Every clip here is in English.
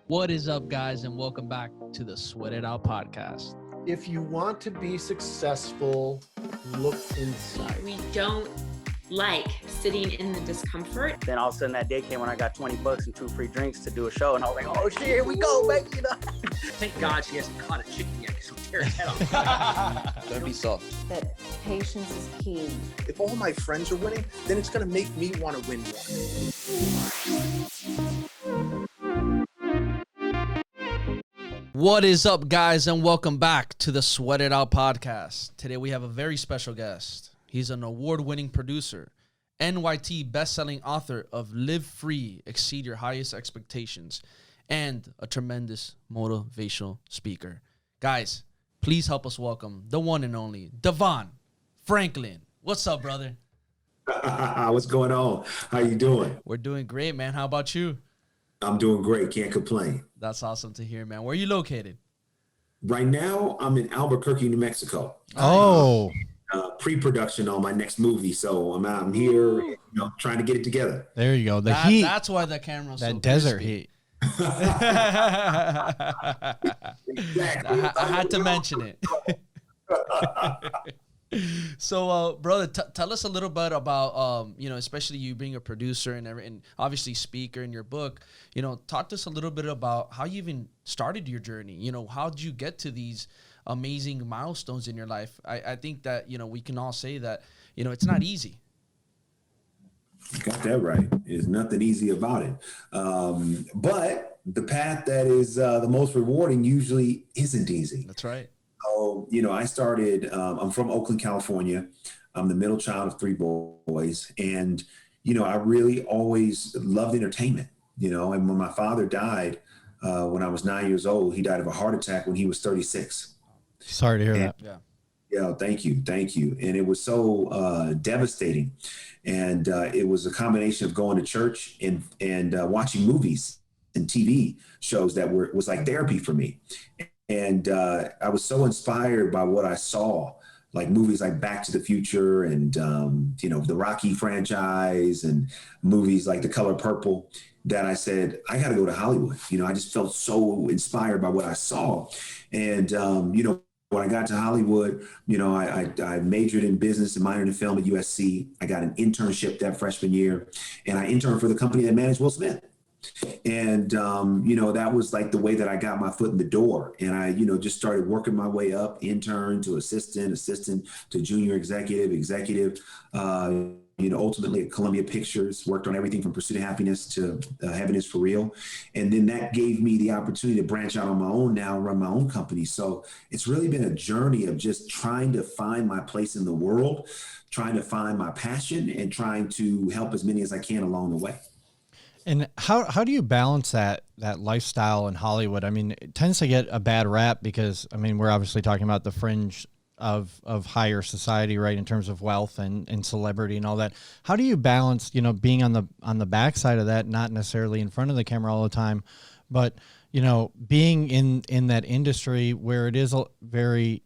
What is up, guys, and welcome back to the Sweat It Out podcast. If you want to be successful, look inside. We don't like sitting in the discomfort. Then all of a sudden that day came when I got $20 and 2 free drinks to do a show, and I was like, oh shit, here we go, baby. You know? Thank God she hasn't caught a chicken yet because she'll tear her head off. Don't be soft. That patience is key. If all my friends are winning, then it's going to make me want to win more. What is up, guys, and welcome back to the Sweat It Out podcast. Today we have a very special guest. He's an award-winning producer, NYT best-selling author of Live Free, Exceed Your Highest Expectations, and a tremendous motivational speaker. Guys, please help us welcome the one and only DeVon Franklin. What's up, brother? What's going on? How you doing? We're doing great, man. How about you? I'm doing great. Can't complain. That's awesome to hear, man. Where are you located? Right now, I'm in Albuquerque, New Mexico. Oh. Pre-production on my next movie, so I'm here, trying to get it together. There you go. The heat. That's why the camera's that so desert crispy. heat. Exactly. I had to mention it. So, brother, tell us a little bit about, especially you being a producer and obviously speaker in your book. Talk to us a little bit about how you even started your journey. How did you get to these amazing milestones in your life? I think that, we can all say that, it's not easy. You got that right. There's nothing easy about it. But the path that is the most rewarding usually isn't easy. That's right. So, I started, I'm from Oakland, California. I'm the middle child of 3 boys. And, I really always loved entertainment, and when my father died, when I was 9 years old, he died of a heart attack when he was 36. Sorry to hear that. Yeah. Yeah, thank you. And it was so devastating. And it was a combination of going to church and watching movies and TV shows that was like therapy for me. And I was so inspired by what I saw, like movies like Back to the Future and, the Rocky franchise and movies like The Color Purple, that I said, I got to go to Hollywood. I just felt so inspired by what I saw. And, when I got to Hollywood, I majored in business and minored in film at USC. I got an internship that freshman year, and I interned for the company that managed Will Smith. And, that was like the way that I got my foot in the door. And I, just started working my way up, intern to assistant to junior executive, ultimately at Columbia Pictures, worked on everything from Pursuit of Happiness to Heaven is for Real. And then that gave me the opportunity to branch out on my own now, run my own company. So it's really been a journey of just trying to find my place in the world, trying to find my passion, and trying to help as many as I can along the way. And how do you balance that lifestyle in Hollywood? I mean, it tends to get a bad rap because, we're obviously talking about the fringe of higher society, right, in terms of wealth and celebrity and all that. How do you balance, being on the backside of that, not necessarily in front of the camera all the time, but, being in that industry where it is a very,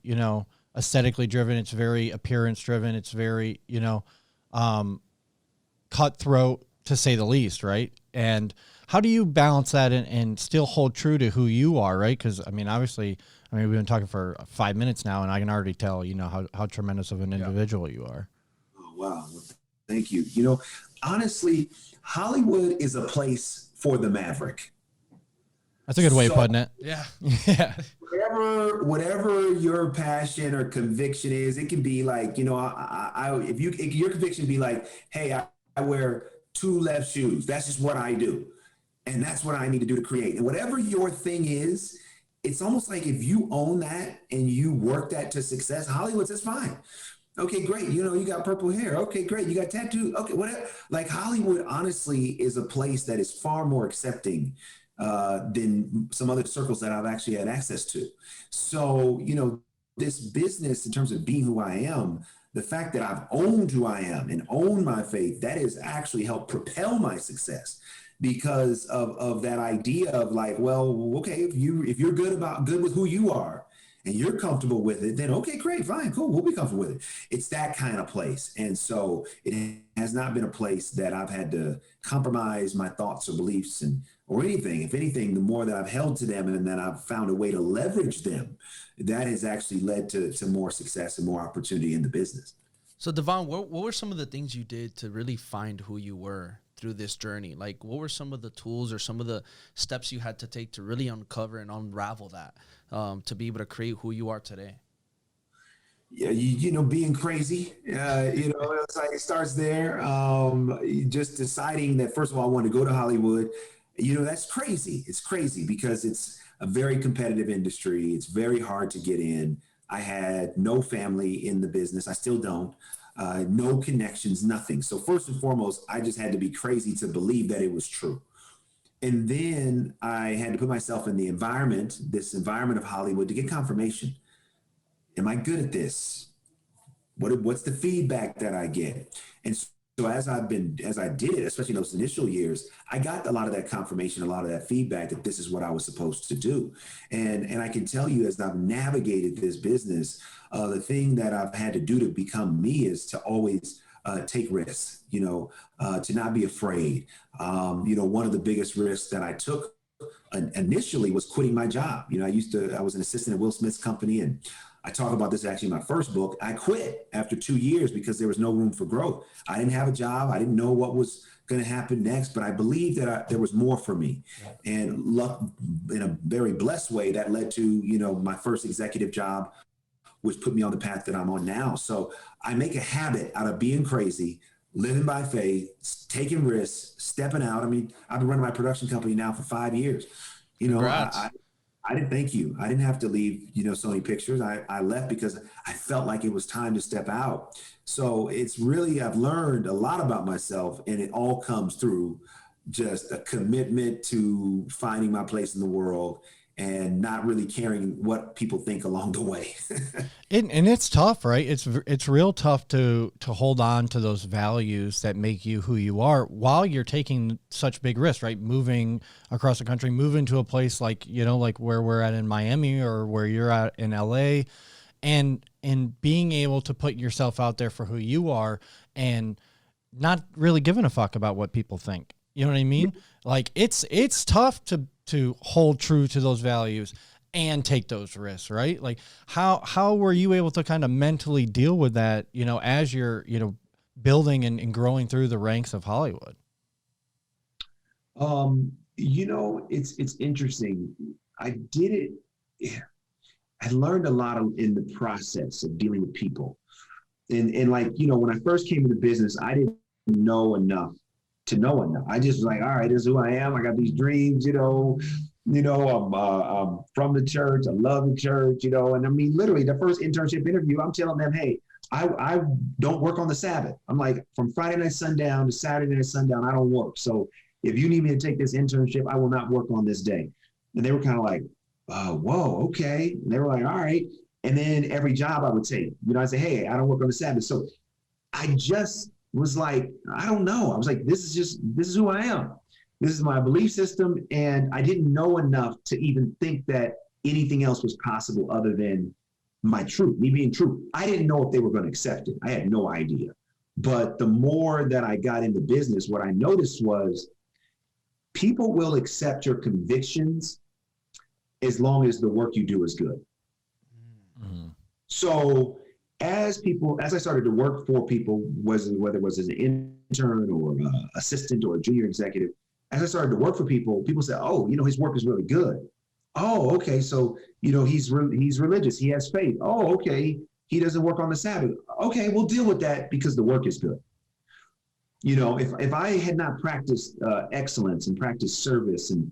aesthetically driven, it's very appearance driven, it's very, cutthroat, to say the least, right? And how do you balance that and still hold true to who you are, right? Because, obviously, we've been talking for 5 minutes now, and I can already tell, how tremendous of an individual you are. Oh, wow. Well, thank you. Honestly, Hollywood is a place for the maverick. That's a good way of putting it. Yeah. Yeah. Whatever your passion or conviction is, it can be like, if your conviction be like, hey, I wear 2 left shoes. That's just what I do. And that's what I need to do to create. And whatever your thing is, it's almost like if you own that and you work that to success, Hollywood's, that's fine. Okay, great. You got purple hair. Okay, great. You got tattoos. Okay, whatever. Like Hollywood, honestly, is a place that is far more accepting than some other circles that I've actually had access to. So, this business, in terms of being who I am, the fact that I've owned who I am and owned my faith, that has actually helped propel my success because of that idea of like, well, okay, if you're good with who you are and you're comfortable with it, then okay, great, fine, cool, we'll be comfortable with it. It's that kind of place. And so it has not been a place that I've had to compromise my thoughts or beliefs and or anything. If anything, the more that I've held to them and then I've found a way to leverage them, that has actually led to more success and more opportunity in the business. So DeVon, what were some of the things you did to really find who you were through this journey? Like, what were some of the tools or some of the steps you had to take to really uncover and unravel that, to be able to create who you are today? Yeah, you know, being crazy, it's like it starts there. Just deciding that, first of all, I want to go to Hollywood. That's crazy. It's crazy because it's a very competitive industry. It's very hard to get in. I had no family in the business. I still don't. No connections, nothing. So first and foremost, I just had to be crazy to believe that it was true. And then I had to put myself in the this environment of Hollywood, to get confirmation. Am I good at this? What's the feedback that I get? And so as I did it, especially in those initial years, I got a lot of that confirmation, a lot of that feedback that this is what I was supposed to do. And I can tell you, as I've navigated this business, the thing that I've had to do to become me is to always take risks, to not be afraid. One of the biggest risks that I took initially was quitting my job. I was an assistant at Will Smith's company, and I talk about this actually in my first book. I quit after 2 years because there was no room for growth. I didn't have a job. I didn't know what was going to happen next, but I believed that there was more for me. And luck, in a very blessed way, that led to, my first executive job, which put me on the path that I'm on now. So I make a habit out of being crazy, living by faith, taking risks, stepping out. I mean, I've been running my production company now for 5 years. I didn't thank you. I didn't have to leave, Sony Pictures. I left because I felt like it was time to step out. So it's really, I've learned a lot about myself, and it all comes through just a commitment to finding my place in the world and not really caring what people think along the way. And it's tough, right? It's real tough to hold on to those values that make you who you are while you're taking such big risks, right? Moving across the country, moving to a place like where we're at in Miami or where you're at in LA, and being able to put yourself out there for who you are and not really giving a fuck about what people think. You know what I mean? Like it's tough to hold true to those values and take those risks, right? Like how were you able to kind of mentally deal with that, as you're, building and growing through the ranks of Hollywood? It's interesting. I did it. I learned a lot in the process of dealing with people. And when I first came into business, I didn't know enough to know enough. I just was like, all right, this is who I am. I got these dreams, I'm from the church. I love the church, and I mean, literally the first internship interview, I'm telling them, hey, I don't work on the Sabbath. I'm like, from Friday night sundown to Saturday night sundown, I don't work. So if you need me to take this internship, I will not work on this day. And they were kind of like, whoa, okay. And they were like, all right. And then every job I would take, I'd say, hey, I don't work on the Sabbath. So I just was like, I don't know. I was like, this is who I am. This is my belief system. And I didn't know enough to even think that anything else was possible other than my truth, me being true. I didn't know if they were going to accept it. I had no idea. But the more that I got into business, what I noticed was people will accept your convictions as long as the work you do is good. Mm-hmm. So as I started to work for people, whether it was as an intern or assistant or a junior executive, as I started to work for people, people said, oh, his work is really good. Oh, okay. So, he's religious. He has faith. Oh, okay. He doesn't work on the Sabbath. Okay, we'll deal with that because the work is good. If I had not practiced excellence and practiced service and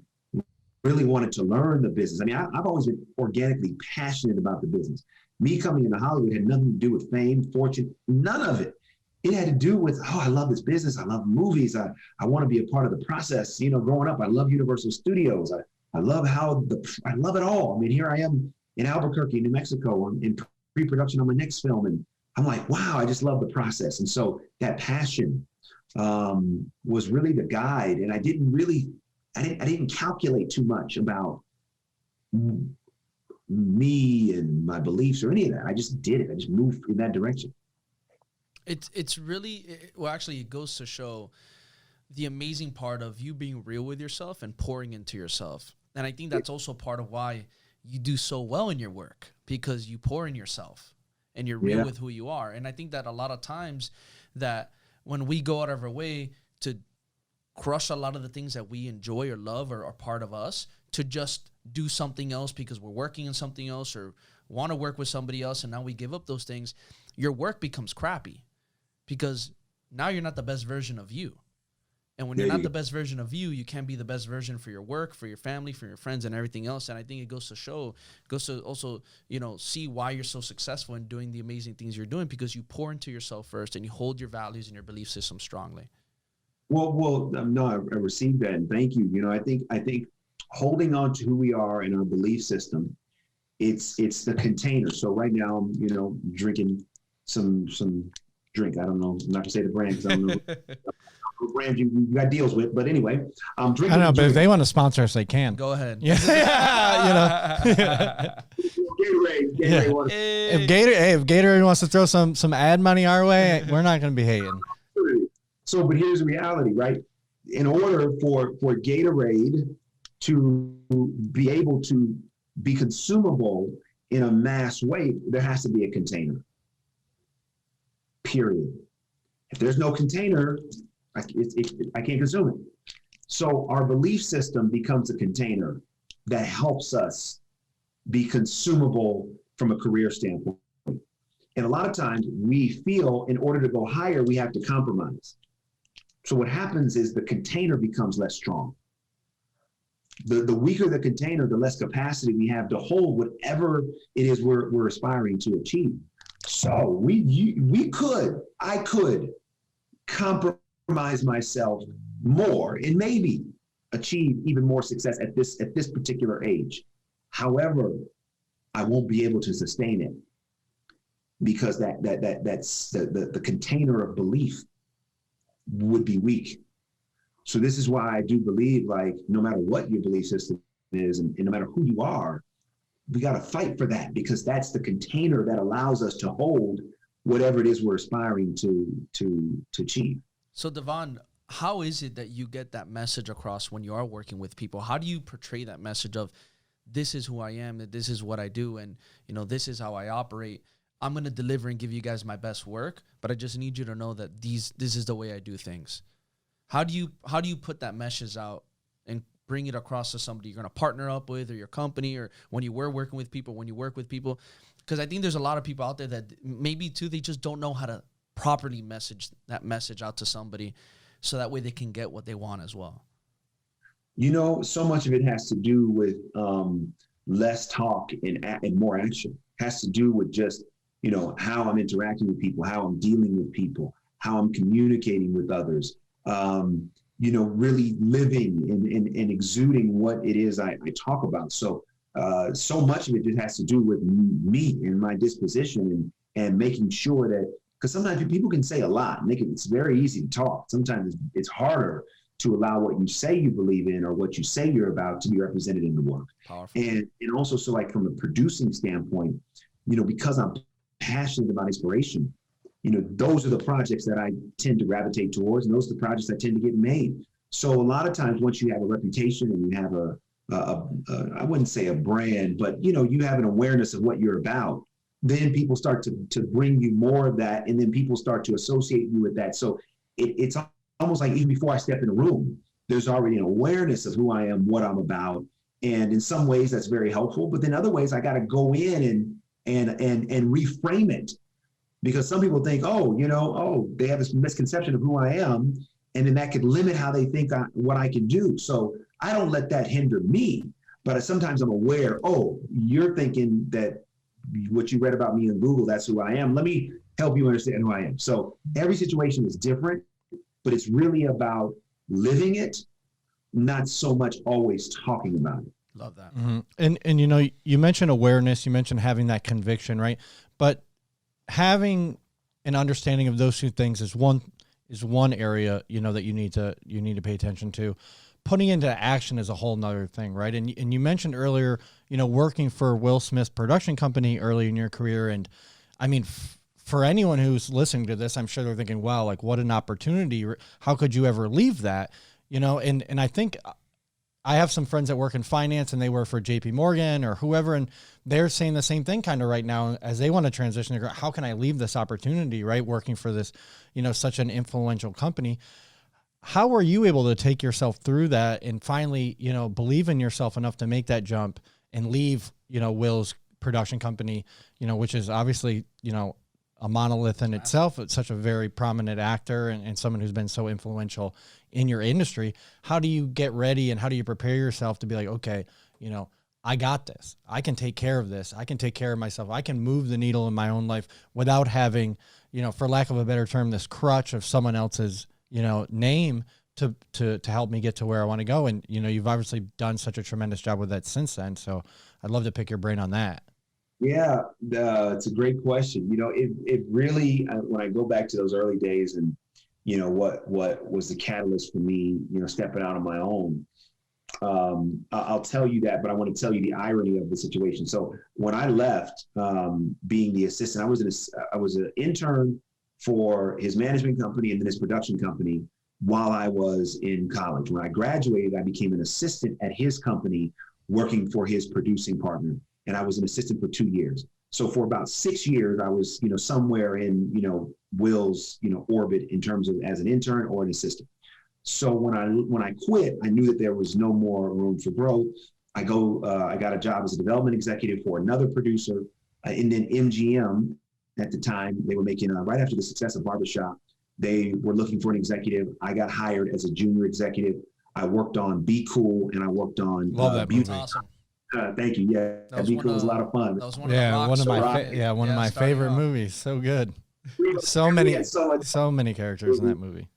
really wanted to learn the business, I mean, I've always been organically passionate about the business. Me coming into Hollywood had nothing to do with fame, fortune, none of it. It had to do with, I love this business. I love movies. I want to be a part of the process. Growing up, I love Universal Studios. I love I love it all. I mean, here I am in Albuquerque, New Mexico, in pre-production on my next film. And I'm like, wow, I just love the process. And so that passion was really the guide. And I didn't calculate too much about me and my beliefs or any of that. I just did it. I just moved in that direction. It's really, well, actually, it goes to show the amazing part of you being real with yourself and pouring into yourself. And I think that's also part of why you do so well in your work, because you pour in yourself and you're real with who you are. And I think that a lot of times that when we go out of our way to crush a lot of the things that we enjoy or love or are part of us, to just do something else because we're working on something else or want to work with somebody else, and now we give up those things, your work becomes crappy because now you're not the best version of you. And when you're not the best version of you, you can't be the best version for your work, for your family, for your friends, and everything else. And I think it goes to also, see why you're so successful in doing the amazing things you're doing, because you pour into yourself first and you hold your values and your belief system strongly. Well, no, I received that, and thank you. I think holding on to who we are and our belief system, it's the container. So right now, I'm, drinking some drink. I don't know. I'm not gonna say the brand because I don't know what brand you got deals with, but anyway, I'm drinking. I don't know, but if they want to sponsor us, they can. Go ahead. Yeah, Gatorade. If Gatorade wants to throw some ad money our way, we're not going to be hating. So, but here's the reality, right? In order for Gatorade to be able to be consumable in a mass way, there has to be a container. Period. If there's no container, I can't consume it. So our belief system becomes a container that helps us be consumable from a career standpoint. And a lot of times we feel in order to go higher, we have to compromise. So what happens is the container becomes less strong. The weaker the container, the less capacity we have to hold whatever it is we're aspiring to achieve. So I could compromise myself more and maybe achieve even more success at this particular age. However, I won't be able to sustain it because that's the container of belief would be weak. So this is why I do believe, like, no matter what your belief system is and no matter who you are, we got to fight for that, because that's the container that allows us to hold whatever it is we're aspiring to achieve. So DeVon, how is it that you get that message across when you are working with people? How do you portray that message of, this is who I am, that this is what I do, and this is how I operate? I'm going to deliver and give you guys my best work, but I just need you to know that this is the way I do things. How do you put that message out and bring it across to somebody you're going to partner up with, or your company, or when you were working with people, when you work with people? Because I think there's a lot of people out there that maybe too, they just don't know how to properly message that message out to somebody, so that way they can get what they want as well. So much of it has to do with less talk and more action. It has to do with just, how I'm interacting with people, how I'm dealing with people, how I'm communicating with others, really living and exuding what it is I talk about. So much of it just has to do with me and my disposition and making sure that, because sometimes people can say a lot and it's very easy to talk. Sometimes it's harder to allow what you say you believe in or what you say you're about to be represented in the work. Powerful. And also, so like from a producing standpoint, because I'm passionate about inspiration, those are the projects that I tend to gravitate towards, and those are the projects that tend to get made. So a lot of times once you have a reputation and you have I wouldn't say a brand, but you have an awareness of what you're about, then people start to bring you more of that, and then people start to associate you with that. So it's almost like even before I step in a room, there's already an awareness of who I am, what I'm about. And in some ways that's very helpful, but then other ways I got to go in and reframe it, because some people think, they have this misconception of who I am, and then that could limit how they think what I can do. So I don't let that hinder me, but sometimes I'm aware, you're thinking that what you read about me in Google, that's who I am. Let me help you understand who I am. So every situation is different, but it's really about living it, not so much always talking about it. Love that. Mm-hmm. And you mentioned awareness, you mentioned having that conviction, right? But having an understanding of those two things is one area, that you need to pay attention to. Putting into action is a whole nother thing, right? And you mentioned earlier, working for Will Smith's production company early in your career, and I mean, for anyone who's listening to this, I'm sure they're thinking, wow, like what an opportunity. How could you ever leave that? You know, and I think I have some friends that work in finance and they work for JP Morgan or whoever, and they're saying the same thing kind of right now as they want to transition. How can I leave this opportunity, right? Working for this, you know, such an influential company. How were you able to take yourself through that and finally, you know, believe in yourself enough to make that jump and leave, you know, Will's production company, you know, which is obviously, you know, a monolith in itself. It's such a very prominent actor and someone who's been so influential in your industry. How do you get ready and how do you prepare yourself to be like, okay, you know, I got this. I can take care of this. I can take care of myself. I can move the needle in my own life without having, you know, for lack of a better term, this crutch of someone else's, you know, name to help me get to where I want to go. And, you know, you've obviously done such a tremendous job with that since then. So I'd love to pick your brain on that. Yeah, it's a great question. You know, it really, when I go back to those early days and, you know, what was the catalyst for me, you know, stepping out on my own, I'll tell you that, but I want to tell you the irony of the situation. So when I left, being the assistant, I was an intern for his management company and then his production company while I was in college. When I graduated, I became an assistant at his company working for his producing partner. And I was an assistant for 2 years. So for about 6 years, I was, you know, somewhere in, you know, Will's, you know, orbit in terms of as an intern or an assistant. So when I quit, I knew that there was no more room for growth. I got a job as a development executive for another producer. And then MGM at the time, they were making, right after the success of Barbershop, they were looking for an executive. I got hired as a junior executive. I worked on Be Cool and I worked on Love that Beauty. movie. Awesome. Thank you. Yeah, Be Cool was a lot of fun. That was one One of my favorite movies. So good. So many characters in that movie.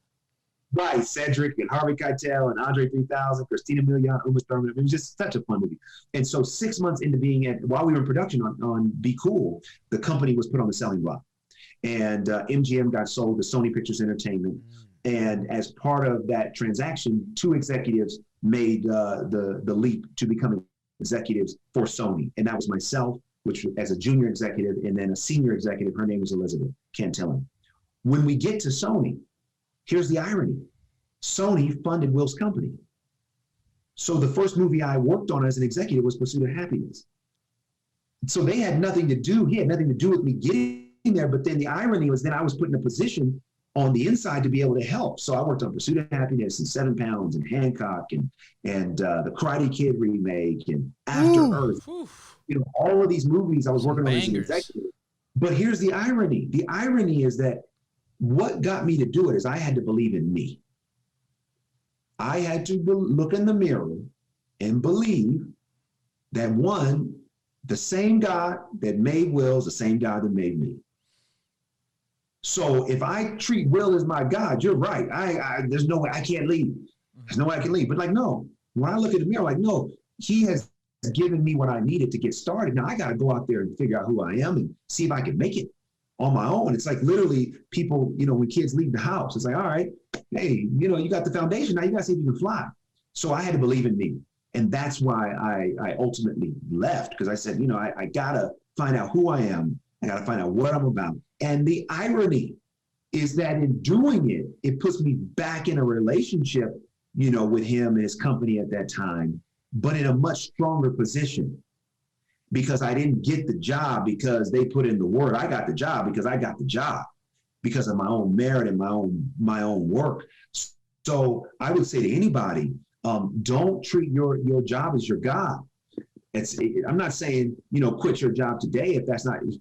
Right, Cedric and Harvey Keitel and Andre 3000, Christina Milian, Uma Thurman. It was just such a fun movie. And so 6 months into while we were in production on Be Cool, the company was put on the selling block. And MGM got sold to Sony Pictures Entertainment. And as part of that transaction, 2 executives made the leap to becoming executives for Sony. And that was myself, which as a junior executive, and then a senior executive. Her name was Elizabeth Cantillon. When we get to Sony, here's the irony. Sony funded Will's company. So the first movie I worked on as an executive was Pursuit of Happiness. So they had nothing to do, he had nothing to do with me getting there. But then the irony was then I was put in a position on the inside to be able to help. So I worked on Pursuit of Happiness and 7 Pounds and Hancock and the Karate Kid remake and After Earth. You know, all of these movies I was working on as an executive. But here's the irony. The irony is that what got me to do it is I had to believe in me. I had to look in the mirror and believe that the same God that made Will is the same God that made me. So if I treat Will as my God, you're right. There's no way I can't leave. There's no way I can leave. But like, no, when I look in the mirror, like, no, he has given me what I needed to get started. Now I got to go out there and figure out who I am and see if I can make it on my own. It's like literally people, you know, when kids leave the house, it's like, all right, hey, you know, you got the foundation. Now you got to see if you can fly. So I had to believe in me. And that's why I ultimately left, because I said, you know, I got to find out who I am. I got to find out what I'm about. And the irony is that in doing it, it puts me back in a relationship, you know, with him and his company at that time, but in a much stronger position, because I didn't get the job because they put in the work. I got the job because I got the job because of my own merit and my own work. So I would say to anybody, don't treat your job as your God. I'm not saying, you know, quit your job today if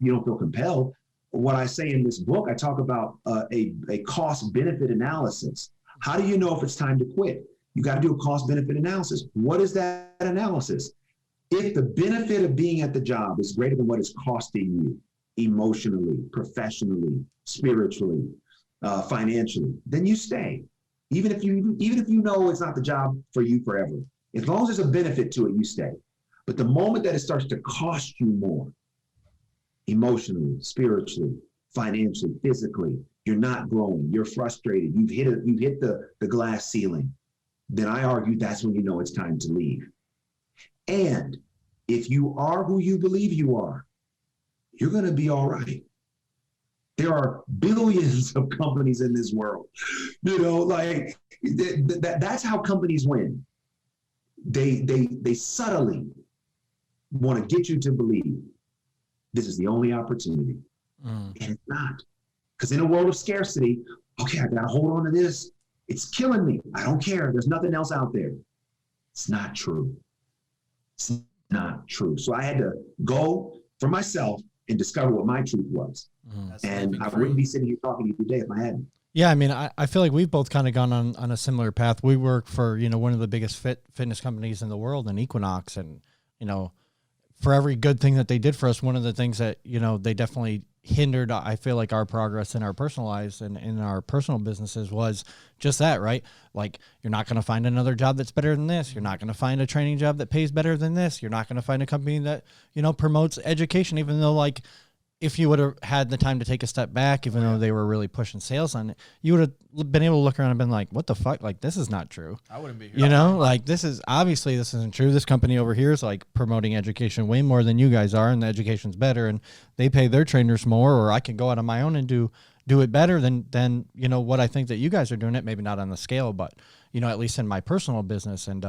you don't feel compelled. What I say in this book, I talk about a cost benefit analysis. How do you know if it's time to quit? You got to do a cost benefit analysis. What is that analysis? If the benefit of being at the job is greater than what it's costing you emotionally, professionally, spiritually, financially, then you stay. Even if you know it's not the job for you forever. As long as there's a benefit to it, you stay. But the moment that it starts to cost you more, emotionally, spiritually, financially, physically, you're not growing, you're frustrated, you've hit the glass ceiling, then I argue that's when you know it's time to leave. And if you are who you believe you are, you're going to be all right. There are billions of companies in this world. Like that's how companies win. They subtly want to get you to believe this is the only opportunity. And it's not. Because in a world of scarcity, okay, I got to hold on to this. It's killing me. I don't care. There's nothing else out there. It's not true. It's not true. So I had to go for myself and discover what my truth was. And I wouldn't be sitting here talking to you today if I hadn't. Yeah, I mean, I feel like we've both kind of gone on a similar path. We work for, one of the biggest fitness companies in the world, in Equinox. And, for every good thing that they did for us, one of the things that, they definitely hindered, I feel like, our progress in our personal lives and in our personal businesses was just that, right? Like, you're not going to find another job that's better than this. You're not going to find a training job that pays better than this. You're not going to find a company that, promotes education, even though, like, if you would have had the time to take a step back, even though they were really pushing sales on it, you would have been able to look around and been like, what the fuck? Like, this is not true. I wouldn't be here. Like, this isn't true. This company over here is like promoting education way more than you guys are, and the education's better, and they pay their trainers more, or I can go out on my own and do it better than what I think that you guys are doing it. Maybe not on the scale, but, at least in my personal business. And,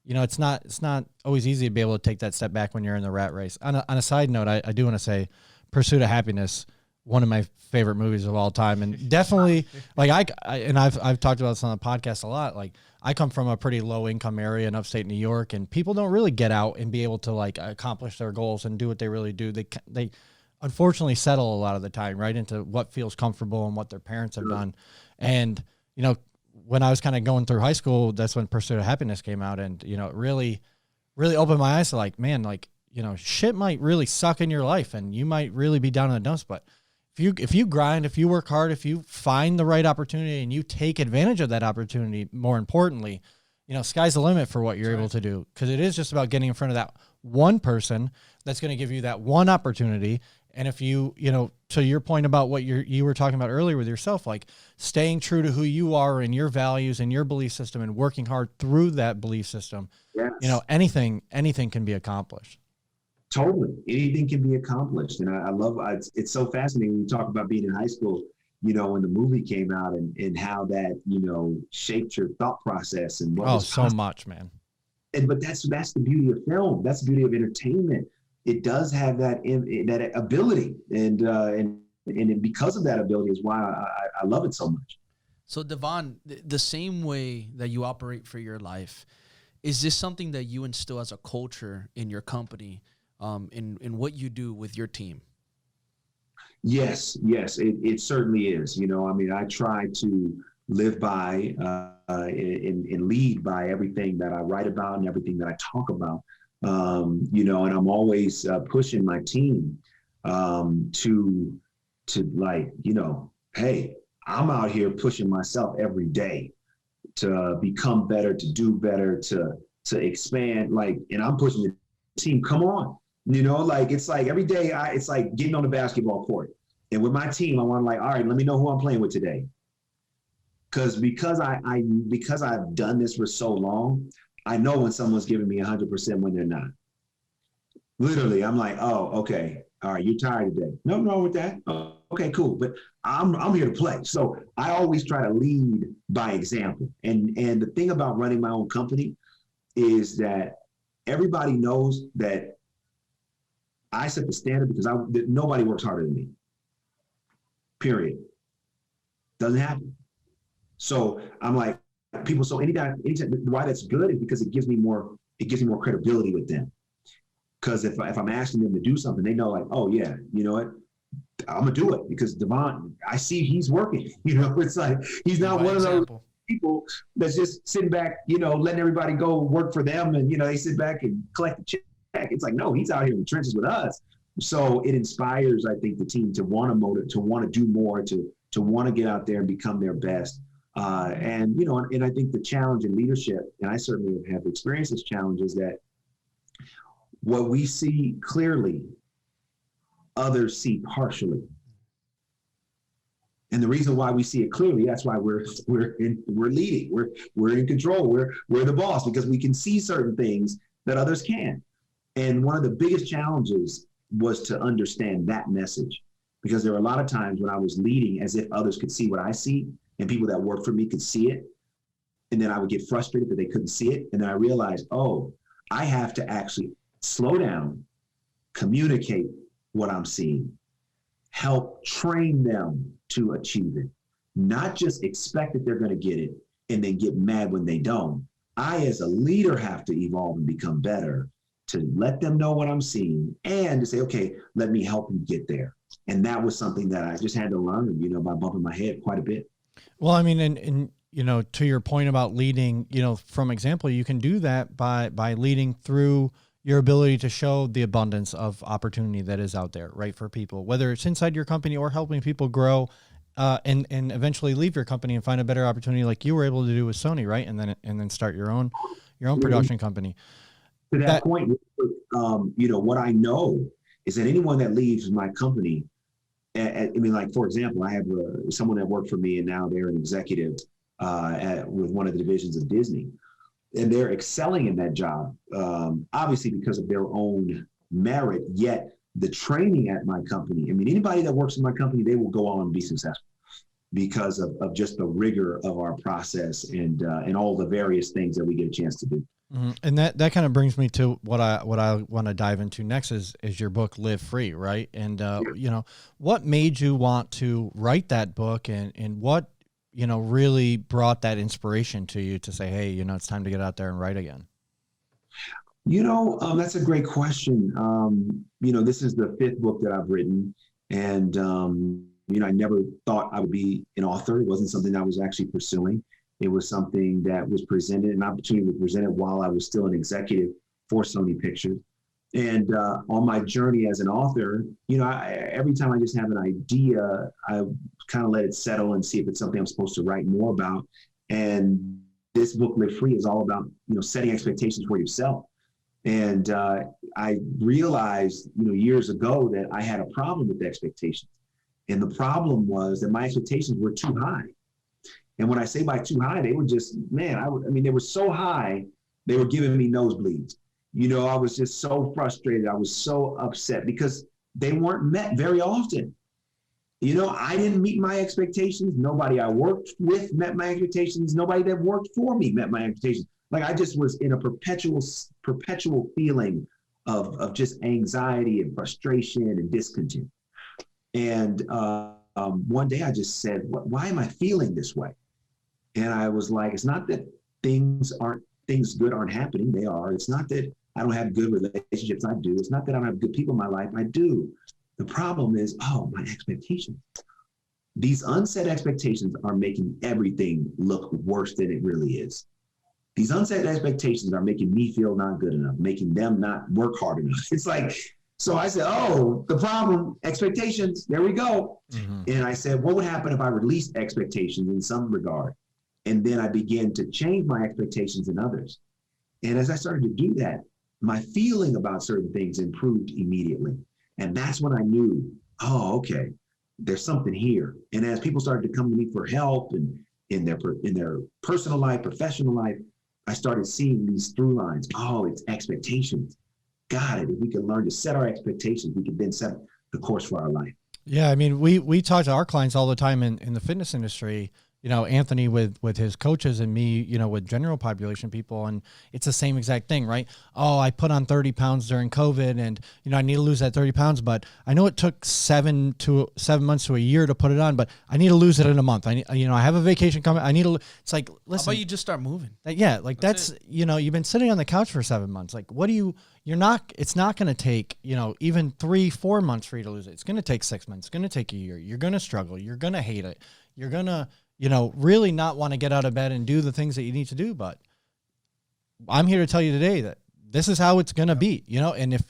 it's not always easy to be able to take that step back when you're in the rat race. On a side note, I do want to say, Pursuit of Happiness, one of my favorite movies of all time, and definitely like I've talked about this on the podcast a lot. Like, I come from a pretty low income area in upstate New York, and people don't really get out and be able to like accomplish their goals and do what they really do. They unfortunately settle a lot of the time right into what feels comfortable and what their parents have done. And when I was kind of going through high school, that's when Pursuit of Happiness came out, and it really opened my eyes to like, man, like, shit might really suck in your life and you might really be down in the dumps. But if you grind, if you work hard, if you find the right opportunity and you take advantage of that opportunity, more importantly, sky's the limit for what you're able to do. Because it is just about getting in front of that one person that's going to give you that one opportunity. And if you, to your point about what you were talking about earlier with yourself, like staying true to who you are and your values and your belief system and working hard through that belief system, yes. Anything can be accomplished. Totally. Anything can be accomplished. And I love, it's so fascinating when you talk about being in high school, when the movie came out and how that, shaped your thought process and what was so much, man. But that's the beauty of film. That's the beauty of entertainment. It does have that ability. And because of that ability is why I love it so much. So DeVon, the same way that you operate for your life, is this something that you instill as a culture in your company? In what you do with your team? Yes, it certainly is. I try to live by and lead by everything that I write about and everything that I talk about. And I'm always pushing my team to like, hey, I'm out here pushing myself every day to become better, to do better, to expand. Like, and I'm pushing the team. Come on. It's like every day it's like getting on the basketball court. And with my team, I want to like, all right, let me know who I'm playing with today. Because I've done this for so long, I know when someone's giving me 100% when they're not. Literally, I'm like, oh, okay. All right, you're tired today. Nothing wrong with that. Oh, okay, cool. But I'm here to play. So I always try to lead by example. And the thing about running my own company is that everybody knows that I set the standard because nobody works harder than me. Period. Doesn't happen. So I'm like, people, so anytime why that's good is because it gives me more credibility with them. Because if I'm asking them to do something, they know like, oh yeah, you know what? I'm gonna do it because DeVon, I see he's working. It's like he's not one of those people that's just sitting back, letting everybody go work for them and they sit back and collect the check. It's like, no, he's out here in the trenches with us. So it inspires, I think, the team to want to motivate, to want to do more, to want to get out there and become their best. And I think the challenge in leadership, and I certainly have experienced this challenge, is that what we see clearly, others see partially. And the reason why we see it clearly, that's why we're leading, we're in control, we're the boss, because we can see certain things that others can't. And one of the biggest challenges was to understand that message, because there were a lot of times when I was leading as if others could see what I see and people that work for me could see it. And then I would get frustrated that they couldn't see it. And then I realized, oh, I have to actually slow down, communicate what I'm seeing, help train them to achieve it, not just expect that they're going to get it and then get mad when they don't. I, as a leader, have to evolve and become better to let them know what I'm seeing and to say, okay, let me help you get there. And that was something that I just had to learn, you know, by bumping my head quite a bit. Well, I mean, and you know, to your point about leading, you know, from example, you can do that by leading through your ability to show the abundance of opportunity that is out there, right, for people, whether it's inside your company or helping people grow and eventually leave your company and find a better opportunity like you were able to do with Sony, right? And then start your own production company. To that point, you know, what I know is that anyone that leaves my company, I mean, like, for example, I have someone that worked for me and now they're an executive with one of the divisions of Disney, and they're excelling in that job, obviously because of their own merit, yet the training at my company, I mean, anybody that works in my company, they will go on and be successful because of just the rigor of our process and all the various things that we get a chance to do. Mm-hmm. And that kind of brings me to what I want to dive into next is your book, Live Free, right? And, you know, what made you want to write that book and what, you know, really brought that inspiration to you to say, hey, you know, it's time to get out there and write again? You know, that's a great question. You know, this is the 5th book that I've written, and, you know, I never thought I would be an author. It wasn't something I was actually pursuing. It was something that was presented, an opportunity was presented while I was still an executive for Sony Pictures. And on my journey as an author, you know, every time I just have an idea, I kind of let it settle and see if it's something I'm supposed to write more about. And this book, Live Free, is all about, you know, setting expectations for yourself. And I realized, you know, years ago that I had a problem with expectations. And the problem was that my expectations were too high. And when I say by too high, they were just, man, I mean, they were so high, they were giving me nosebleeds. You know, I was just so frustrated. I was so upset because they weren't met very often. You know, I didn't meet my expectations. Nobody I worked with met my expectations. Nobody that worked for me met my expectations. Like, I just was in a perpetual feeling of just anxiety and frustration and discontent. And one day I just said, why am I feeling this way? And I was like, it's not that things good aren't happening. They are. It's not that I don't have good relationships. I do. It's not that I don't have good people in my life. I do. The problem is, my expectations. These unset expectations are making everything look worse than it really is. These unset expectations are making me feel not good enough, making them not work hard enough. It's like, so I said, the problem, expectations, there we go. Mm-hmm. And I said, what would happen if I released expectations in some regard? And then I began to change my expectations in others. And as I started to do that, my feeling about certain things improved immediately. And that's when I knew, okay, there's something here. And as people started to come to me for help and in their personal life, professional life, I started seeing these through lines. It's expectations. Got it. If we can learn to set our expectations, we can then set the course for our life. Yeah. I mean, we talk to our clients all the time in the fitness industry, you know, Anthony with his coaches and me, you know, with general population people. And it's the same exact thing, right? I put on 30 pounds during COVID and, you know, I need to lose that 30 pounds, but I know it took 7 months to a year to put it on, but I need to lose it in a month. I have a vacation coming. It's like, listen, how about you just start moving? Yeah. Like that's you know, you've been sitting on the couch for 7 months. Like, it's not going to take, you know, even 3-4 months for you to lose it. It's going to take 6 months. It's going to take a year. You're going to struggle. You're going to hate it. You're going to, you know, really not want to get out of bed and do the things that you need to do. But I'm here to tell you today that this is how it's going to be, you know, and if,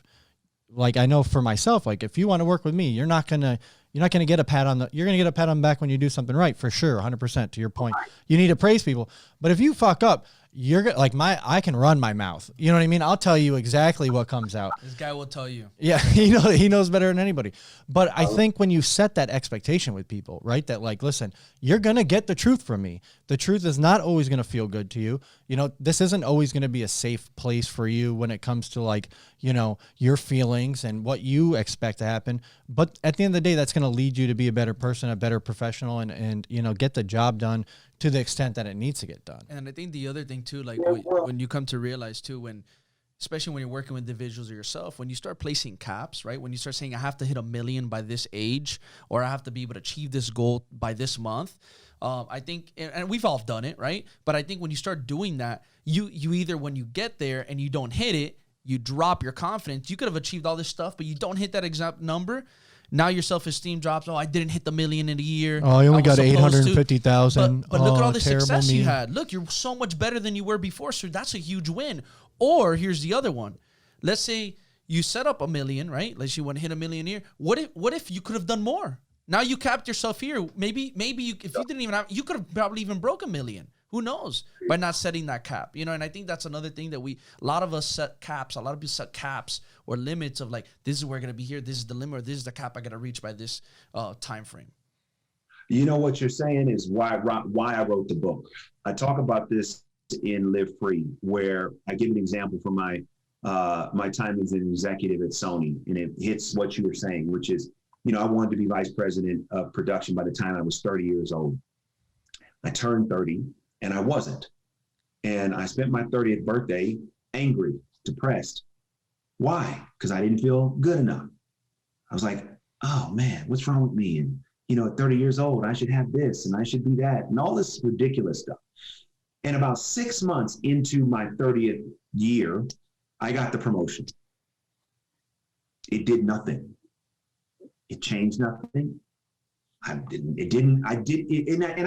like, I know for myself, like, if you want to work with me, you're not going to get a pat on you're going to get a pat on the back when you do something right, for sure. 100% to your point. You need to praise people. But if you fuck up, you're like I can run my mouth. You know what I mean? I'll tell you exactly what comes out. This guy will tell you. Yeah. He knows better than anybody. But I think when you set that expectation with people, right? That like, listen, you're going to get the truth from me. The truth is not always going to feel good to you. You know, this isn't always going to be a safe place for you when it comes to like, your feelings and what you expect to happen. But at the end of the day, that's going to lead you to be a better person, a better professional, and get the job done to the extent that it needs to get done. And I think the other thing too, like when you come to realize too, especially when you're working with individuals or yourself, when you start placing caps, right? When you start saying, I have to hit 1 million by this age, or I have to be able to achieve this goal by this month. I think, and we've all done it, right? But I think when you start doing that, you either, when you get there and you don't hit it, you drop your confidence. You could have achieved all this stuff, but you don't hit that exact number. Now your self-esteem drops. Oh, I didn't hit the 1 million in a year. Oh, I only got 850,000. But look at all the success you had. Look, you're so much better than you were before. So that's a huge win. Or here's the other one. Let's say you set up 1 million, right? Let's say you want to hit 1 million a year. What if you could have done more? Now you capped yourself here. Maybe you, if you didn't even have, you could have probably even broke 1 million. Who knows? By not setting that cap, And I think that's another thing that a lot of us set caps. A lot of people set caps or limits of like, this is where I'm gonna be here. This is the limit, or this is the cap I gotta reach by this time frame. You know what you're saying is why I wrote the book. I talk about this in Live Free, where I give an example from my time as an executive at Sony, and it hits what you were saying, which is, I wanted to be vice president of production by the time I was 30 years old. I turned 30 and I wasn't. And I spent my 30th birthday angry, depressed. Why? Because I didn't feel good enough. I was like, oh man, what's wrong with me? And, at 30 years old, I should have this and I should be that and all this ridiculous stuff. And about 6 months into my 30th year, I got the promotion. It did nothing. It changed nothing. And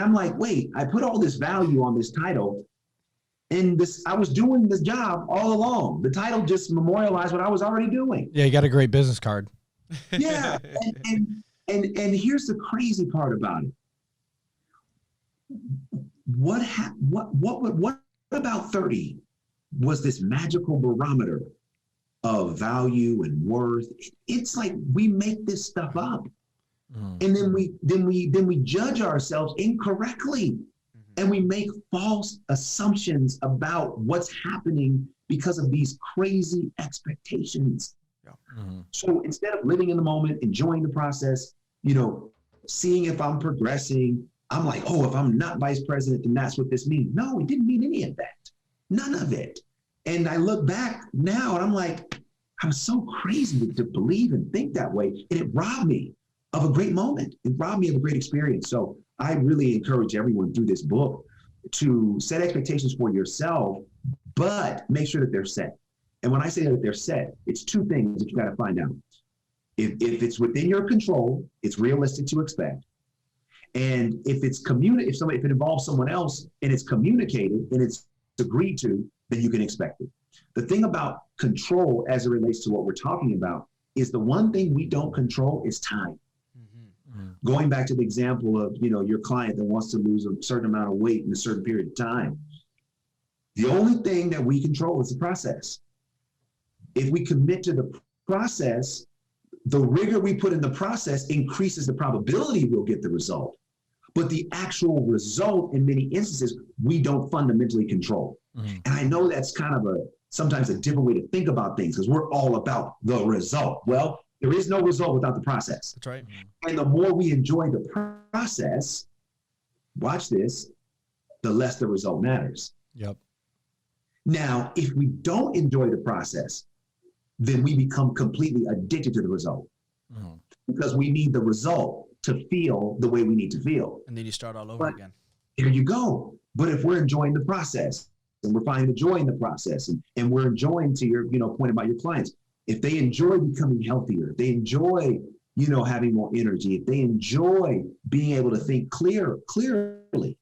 I'm like, wait, I put all this value on this title, and I was doing this job all along. The title just memorialized what I was already doing. Yeah, you got a great business card. Yeah, and here's the crazy part about it. What about 30 was this magical barometer of value and worth? It's like we make this stuff up. And then we judge ourselves incorrectly, and we make false assumptions about what's happening because of these crazy expectations. So instead of living in the moment, enjoying the process, seeing if I'm progressing, I'm like, oh, if I'm not vice president, then that's what this means. No, it didn't mean any of that. None of it. And I look back now and I'm like, I was so crazy to believe and think that way. And it robbed me of a great moment. It robbed me of a great experience. So I really encourage everyone through this book to set expectations for yourself, but make sure that they're set. And when I say that they're set, it's two things that you got to find out. If it's within your control, it's realistic to expect. And if it involves someone else and it's communicated and it's agreed to, then you can expect it. The thing about control as it relates to what we're talking about is the one thing we don't control is time. Going back to the example of, your client that wants to lose a certain amount of weight in a certain period of time. The only thing that we control is the process. If we commit to the process, the rigor we put in the process increases the probability we'll get the result. But the actual result, in many instances, we don't fundamentally control. And I know that's kind of sometimes a different way to think about things, because we're all about the result. Well, there is no result without the process. That's right. And the more we enjoy the process, watch this, the less the result matters. Yep. Now, if we don't enjoy the process, then we become completely addicted to the result, because we need the result to feel the way we need to feel. And then you start all over again. There you go. But if we're enjoying the process and we're finding the joy in the process, and we're enjoying, to your point about your clients, if they enjoy becoming healthier, if they enjoy, having more energy, if they enjoy being able to think clearly,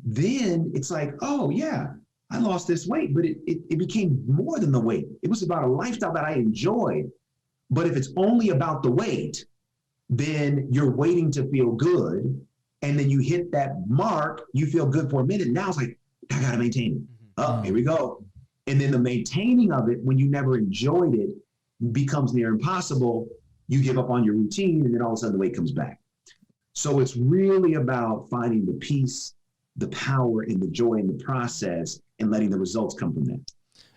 then it's like, oh yeah, I lost this weight, but it became more than the weight. It was about a lifestyle that I enjoyed. But if it's only about the weight, then you're waiting to feel good. And then you hit that mark, you feel good for a minute. Now it's like, I got to maintain it. Oh, here we go. And then the maintaining of it, when you never enjoyed it, becomes near impossible. You give up on your routine, and then all of a sudden the weight comes back. So it's really about finding the peace, the power, and the joy in the process, and letting the results come from that.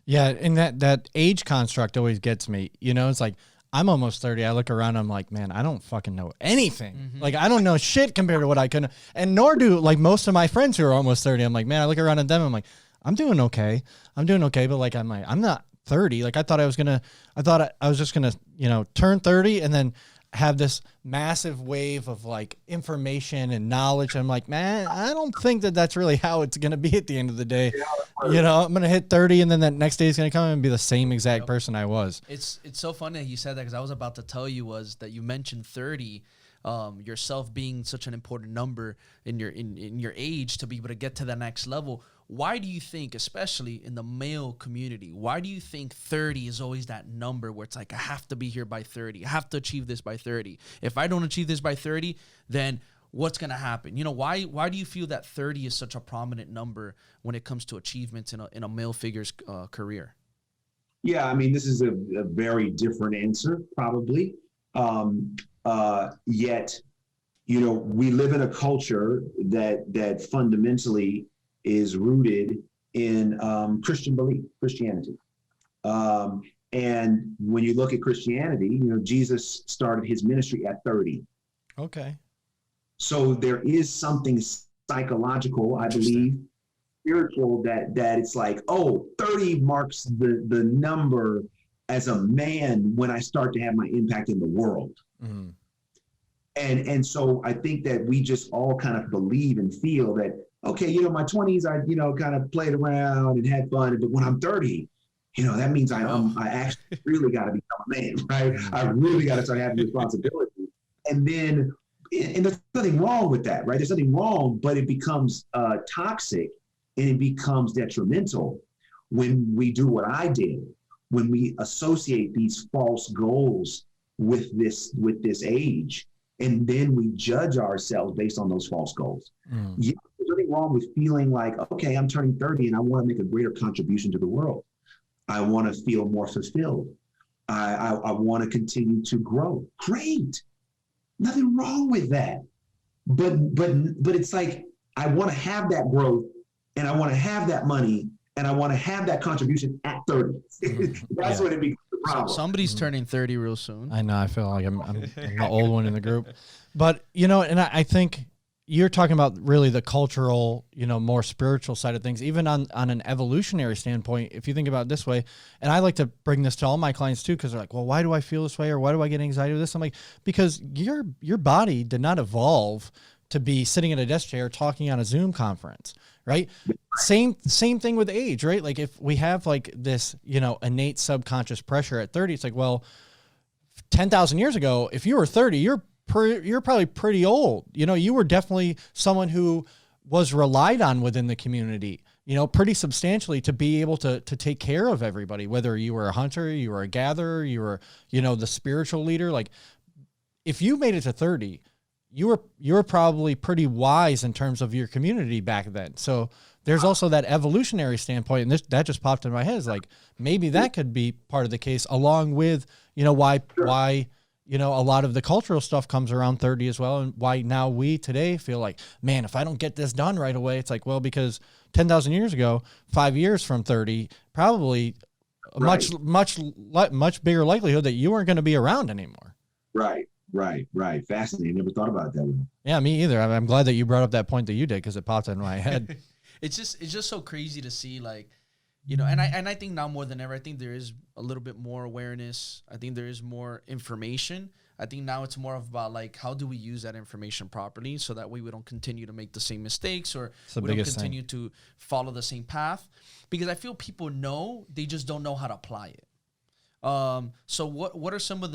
Yeah, and that age construct always gets me. You know, it's like I'm almost 30. I look around, I'm like, man, I don't fucking know anything. Mm-hmm. Like I don't know shit compared to what I could, and nor do like most of my friends who are almost 30. I'm like, man, I look around at them, I'm like, I'm doing okay, but like I'm not 30. Like I thought I was just gonna, you know, turn 30 and then have this massive wave of like information and knowledge. I'm like, man, I don't think that that's really how it's going to be at the end of the day. You know, I'm going to hit 30 and then that next day is going to come and be the same exact person I was. It's so funny that you said that, because I was about to tell you was that you mentioned 30, yourself being such an important number in your age to be able to get to the next level. Why do you think, especially in the male community, why do you think 30 is always that number where it's like, I have to be here by 30. I have to achieve this by 30. If I don't achieve this by 30, then what's going to happen? You know, why do you feel that 30 is such a prominent number when it comes to achievements in a male figure's career? Yeah, I mean, this is a very different answer, probably. Yet, you know, we live in a culture that fundamentally is rooted in Christian belief, Christianity. And when you look at Christianity, you know, Jesus started his ministry at 30. Okay. So there is something psychological, I believe, spiritual, that it's like, oh, 30 marks the number as a man when I start to have my impact in the world. Mm-hmm. And so I think that we just all kind of believe and feel that, okay, you know, my 20s, I, you know, kind of played around and had fun. But when I'm 30, you know, that means I actually really got to become a man, right? I really got to start having responsibility. And then, and there's nothing wrong with that, right? There's nothing wrong, but it becomes toxic and it becomes detrimental when we do what I did, when we associate these false goals with this age. And then we judge ourselves based on those false goals. Yeah, there's nothing wrong with feeling like, okay, I'm turning 30 and I want to make a greater contribution to the world. I want to feel more fulfilled. I want to continue to grow. Great. Nothing wrong with that. But it's like, I want to have that growth and I want to have that money and I want to have that contribution at 30. That's what it becomes. Somebody's turning 30 real soon. I know. I feel like I'm the old one in the group. But, you know, and I think you're talking about really the cultural, you know, more spiritual side of things, even on an evolutionary standpoint, if you think about it this way. And I like to bring this to all my clients too, because they're like, well, why do I feel this way? Or why do I get anxiety with this? I'm like, because your body did not evolve to be sitting in a desk chair talking on a Zoom conference, right? Same thing with age, right? Like if we have like this, you know, innate subconscious pressure at 30, it's like, well, 10,000 years ago, if you were 30, you're probably pretty old. You know, you were definitely someone who was relied on within the community, you know, pretty substantially to be able to take care of everybody, whether you were a hunter, you were a gatherer, you were, you know, the spiritual leader. Like if you made it to 30, you were probably pretty wise in terms of your community back then. So there's also that evolutionary standpoint, and that just popped in my head. Is like maybe that could be part of the case, along with, you know, why you know, a lot of the cultural stuff comes around 30 as well, and why now we today feel like, man, if I don't get this done right away, it's like, well, because 10,000 years ago, 5 years from 30, probably a much bigger likelihood that you weren't going to be around anymore. Right. Fascinating. Never thought about it that way. Yeah, me either. I'm glad that you brought up that point that you did, because it popped in my head. It's just so crazy to see, like, you know, and I think now more than ever, I think there is a little bit more awareness. I think there is more information. I think now it's more about like, how do we use that information properly so that way we don't continue to make the same mistakes, or we don't continue to follow the same path. Because I feel people know, they just don't know how to apply it. So what are some of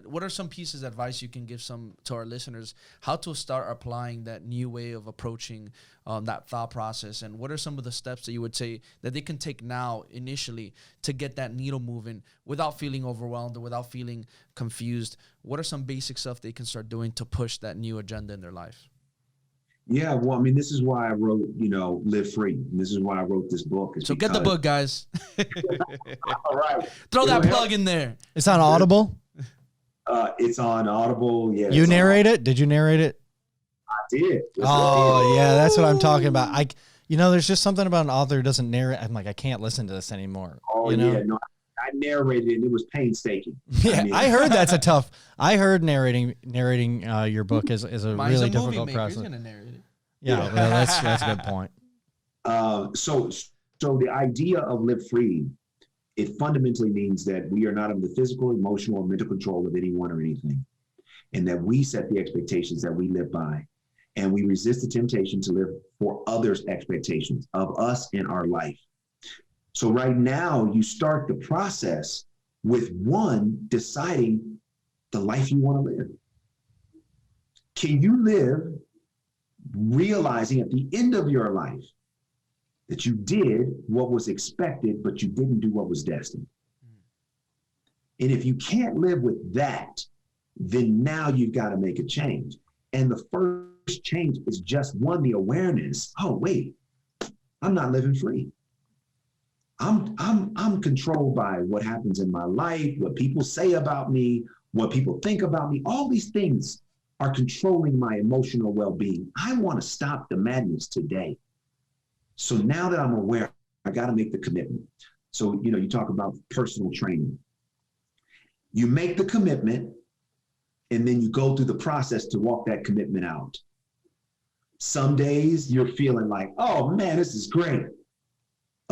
what are some pieces of advice you can give to our listeners, how to start applying that new way of approaching that thought process? And what are some of the steps that you would say that they can take now initially to get that needle moving without feeling overwhelmed or without feeling confused? What are some basic stuff they can start doing to push that new agenda in their life? Yeah, well, I mean, this is why I wrote, you know, Live Free. And this is why I wrote this book. So get the book, guys. All right. Throw that plug in there. It's on Audible? It's on Audible, yeah. You narrate it? Did you narrate it? I did. Oh, yeah, that's what I'm talking about. You know, there's just something about an author who doesn't narrate. I'm like, I can't listen to this anymore. Oh, you know? yeah. No, I narrated it, and it was painstaking. Yeah, mean, I heard that's a tough. I heard narrating your book is a Mine's really a movie difficult maker. process. He's gonna narrate it. Yeah, well, that's a good point. So the idea of live free, it fundamentally means that we are not under the physical, emotional, or mental control of anyone or anything, and that we set the expectations that we live by, and we resist the temptation to live for others' expectations of us in our life. So right now, you start the process with one deciding the life you want to live. Can you live realizing at the end of your life that you did what was expected, but you didn't do what was destined? And if you can't live with that, then now you've got to make a change. And the first change is just one, the awareness. Oh, wait, I'm not living free. I'm controlled by what happens in my life, what people say about me, what people think about me. All these things are controlling my emotional well-being. I want to stop the madness today. So now that I'm aware, I got to make the commitment. So, you know, you talk about personal training. You make the commitment, and then you go through the process to walk that commitment out. Some days you're feeling like, oh man, this is great.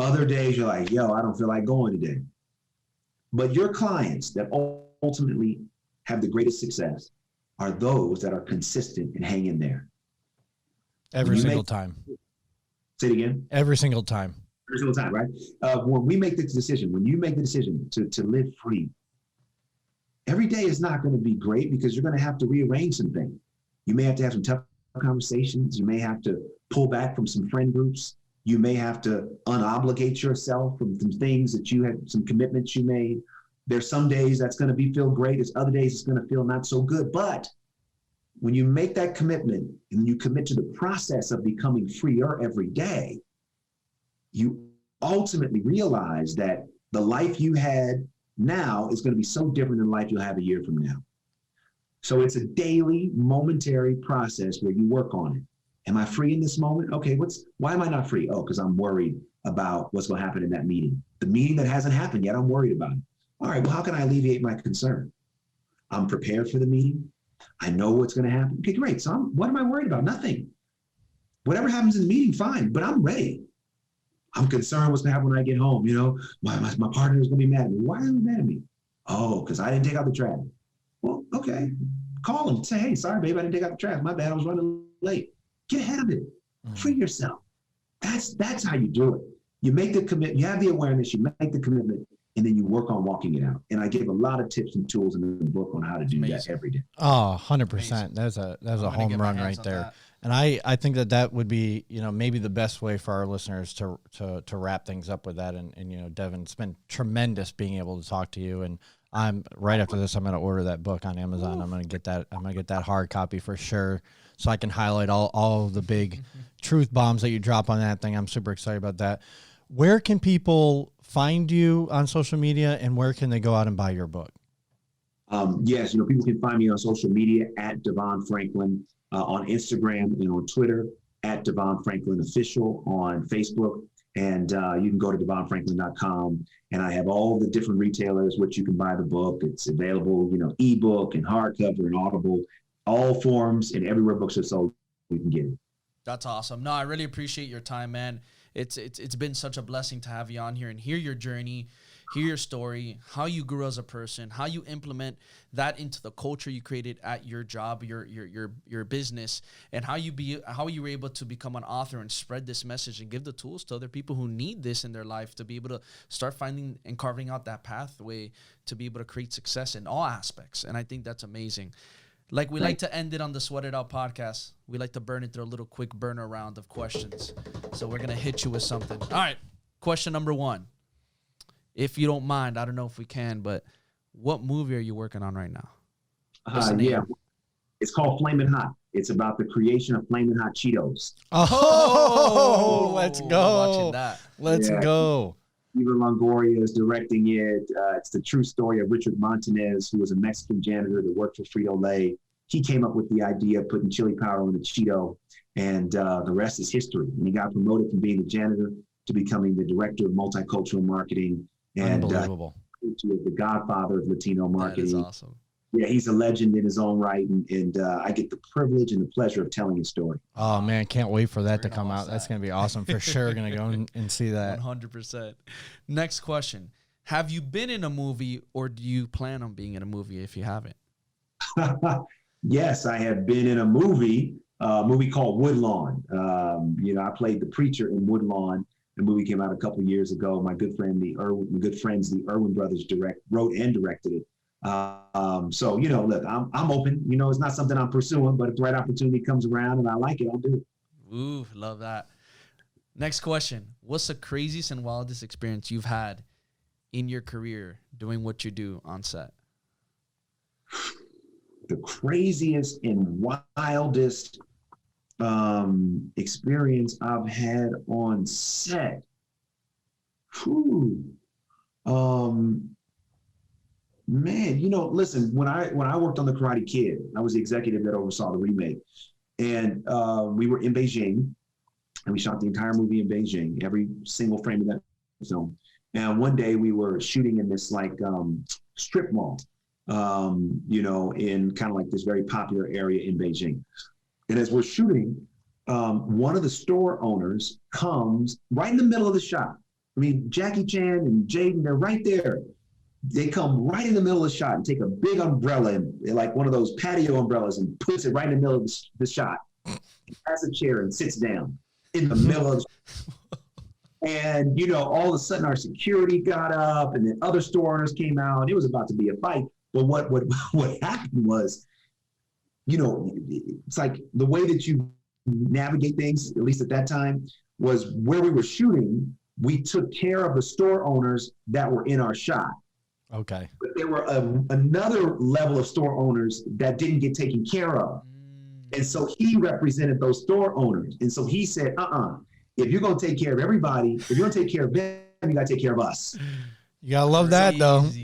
Other days you're like, yo, I don't feel like going today. But your clients that ultimately have the greatest success are those that are consistent and hang in there. Every single time. Say it again. Every single time. Every single time, right? When we make this decision, when you make the decision to live free, every day is not going to be great because you're going to have to rearrange some things. You may have to have some tough conversations. You may have to pull back from some friend groups. You may have to unobligate yourself from some things that you had, some commitments you made. There's some days that's going to feel great. There's other days it's going to feel not so good. But when you make that commitment and you commit to the process of becoming freer every day, you ultimately realize that the life you had now is going to be so different than the life you'll have a year from now. So it's a daily, momentary process where you work on it. Am I free in this moment? Okay, why am I not free? Oh, because I'm worried about what's going to happen in that meeting. The meeting that hasn't happened yet, I'm worried about it. All right, well, how can I alleviate my concern? I'm prepared for the meeting. I know what's going to happen. Okay, great. So what am I worried about? Nothing. Whatever happens in the meeting, fine, but I'm ready. I'm concerned what's going to happen when I get home. You know, my partner is going to be mad at me. Why are you mad at me? Oh, because I didn't take out the trash. Well, okay. Call him. Say, hey, sorry, babe, I didn't take out the trash. My bad. I was running late. Get ahead of it. Free yourself. That's how you do it. You make the commitment. You have the awareness. You make the commitment, and then you work on walking it out. And I give a lot of tips and tools in the book on how to do that every day. Oh, 100%. That's a home run right there. And I think that would be, you know, maybe the best way for our listeners to wrap things up with that. And you know, Devin, it's been tremendous being able to talk to you. And I'm right after this, I'm going to order that book on Amazon. I'm going to get that hard copy for sure, so I can highlight all of the big truth bombs that you drop on that thing. I'm super excited about that. Where can people find you on social media, and where can they go out and buy your book? Yes, you know, people can find me on social media at DeVon Franklin, on Instagram and on Twitter, at DeVon Franklin Official on Facebook. And you can go to DeVonFranklin.com, and I have all the different retailers which you can buy the book. It's available, you know, ebook and hardcover and Audible, all forms, and everywhere books are sold, you can get it. That's awesome. No, I really appreciate your time, man. It's been such a blessing to have you on here and hear your journey, hear your story, how you grew as a person, how you implement that into the culture you created at your job, your business, and how you were able to become an author and spread this message and give the tools to other people who need this in their life to be able to start finding and carving out that pathway to be able to create success in all aspects. And I think that's amazing. Like we like to end it on the Sweat It Out podcast. We like to burn it through a little quick burner round of questions. So we're going to hit you with something. All right. Question number 1. If you don't mind, I don't know if we can, but what movie are you working on right now? Yeah, it's called Flamin' Hot. It's about the creation of Flamin' Hot Cheetos. Oh, let's go. Watching that. Let's go. Eva Longoria is directing it. It's the true story of Richard Montanez, who was a Mexican janitor that worked for Frito-Lay. he came up with the idea of putting chili powder on the Cheeto, and the rest is history. And he got promoted from being the janitor to becoming the director of multicultural marketing. And Unbelievable. The godfather of Latino marketing. That is awesome. Yeah, he's a legend in his own right, and I get the privilege and the pleasure of telling his story. Oh man, can't wait for that to We're come gonna out. watch That's that. gonna be awesome for sure. Gonna go and see that. 100%. Next question. Have you been in a movie, or do you plan on being in a movie if you haven't? Yes, I have been in a movie called Woodlawn. I played the preacher in Woodlawn. The movie came out a couple of years ago. My good friends, the Irwin brothers, wrote and directed it. So look, I'm open. It's not something I'm pursuing, but if the right opportunity comes around and I like it, I'll do it. Ooh, love that. Next question. What's the craziest and wildest experience you've had in your career doing what you do on set? The craziest and wildest experience I've had on set. Man, listen, when I worked on The Karate Kid, I was the executive that oversaw the remake. And we were in Beijing, and we shot the entire movie in Beijing, every single frame of that film. And one day we were shooting in this strip mall, in kind of like this very popular area in Beijing. And as we're shooting, one of the store owners comes right in the middle of the shot. I mean, Jackie Chan and Jaden, they're right there. They come right in the middle of the shot and take a big umbrella, and like one of those patio umbrellas, and puts it right in the middle of the shot. Has a chair and sits down in the middle of and all of a sudden our security got up, and then other store owners came out. It was about to be a fight. But what happened was, it's like the way that you navigate things, at least at that time, was where we were shooting, we took care of the store owners that were in our shot. Okay. But there were another level of store owners that didn't get taken care of. And so he represented those store owners. And so he said, if you're going to take care of everybody, if you're going to take care of them, you got to take care of us. You gotta love that though. Crazy.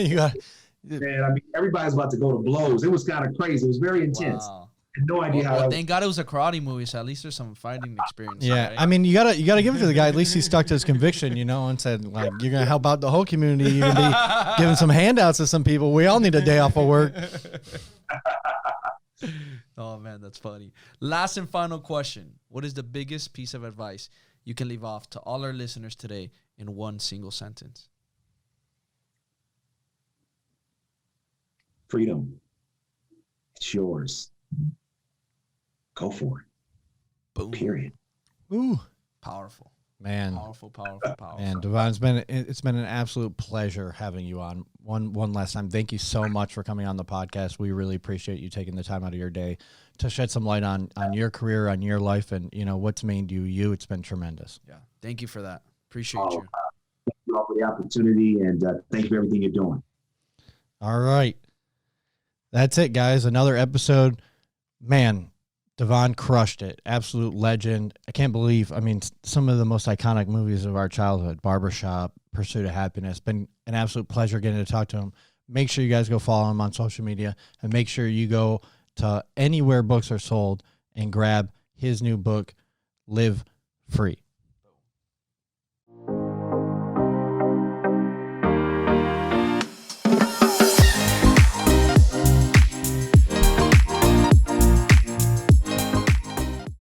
You got. Man, I mean, everybody's about to go to blows. It was kind of crazy. It was very intense. Wow. I had no idea how. Well, thank God it was a karate movie, so at least there's some fighting experience. Yeah, right? I mean, you gotta give it to the guy. At least he stuck to his conviction, and said like, you're gonna help out the whole community. You're gonna be giving some handouts to some people. We all need a day off of work. Oh man, that's funny. Last and final question. What is the biggest piece of advice you can leave off to all our listeners today in one single sentence? Freedom. It's yours. Go for it. Boom. Period. Ooh, Powerful. man. Powerful. And DeVon, it's been an absolute pleasure having you on one last time. Thank you so much for coming on the podcast. We really appreciate you taking the time out of your day to shed some light on your career, on your life, and what's made you. It's been tremendous. Yeah. Thank you for that. Appreciate you. Thank you all for the opportunity, and thank you for everything you're doing. All right. That's it, guys. Another episode. Man, DeVon crushed it. Absolute legend. I can't believe, some of the most iconic movies of our childhood, Barbershop, Pursuit of Happiness. Been an absolute pleasure getting to talk to him. Make sure you guys go follow him on social media, and make sure you go to anywhere books are sold and grab his new book, Live Free.